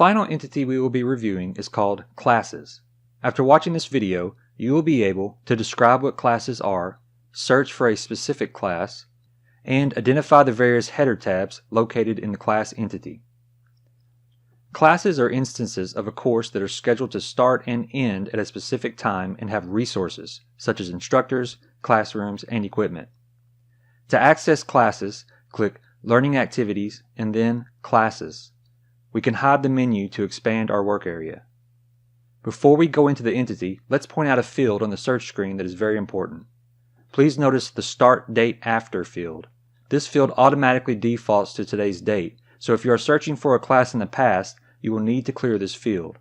final entity we will be reviewing is called classes. After watching this video, you will be able to describe what classes are, search for a specific class, and identify the various header tabs located in the class entity. Classes are instances of a course that are scheduled to start and end at a specific time and have resources, such as instructors, classrooms, and equipment. To access classes, click Learning Activities and then Classes. We can hide the menu to expand our work area. Before we go into the entity, let's point out a field on the search screen that is very important. Please notice the Start Date After field. This field automatically defaults to today's date, so if you are searching for a class in the past, you will need to clear this field.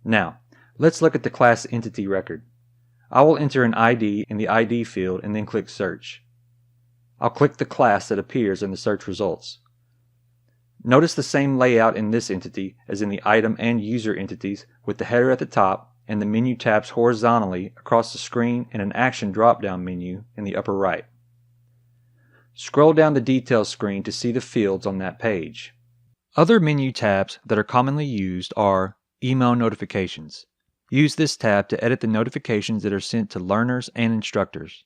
Now, let's look at the class entity record. I will enter an ID in the ID field and then click Search. I'll click the class that appears in the search results. Notice the same layout in this entity as in the item and user entities, with the header at the top and the menu tabs horizontally across the screen and an action drop-down menu in the upper right. Scroll down the details screen to see the fields on that page. Other menu tabs that are commonly used are Email Notifications. Use this tab to edit the notifications that are sent to learners and instructors.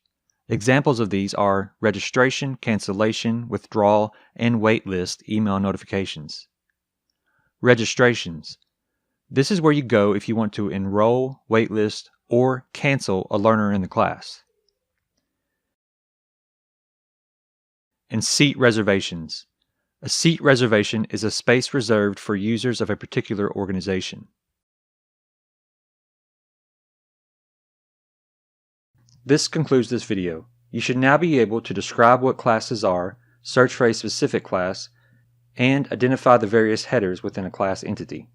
Examples of these are registration, cancellation, withdrawal, and waitlist email notifications. Registrations. This is where you go if you want to enroll, waitlist, or cancel a learner in the class. And seat reservations. A seat reservation is a space reserved for users of a particular organization. This concludes this video. You should now be able to describe what classes are, search for a specific class, and identify the various headers within a class entity.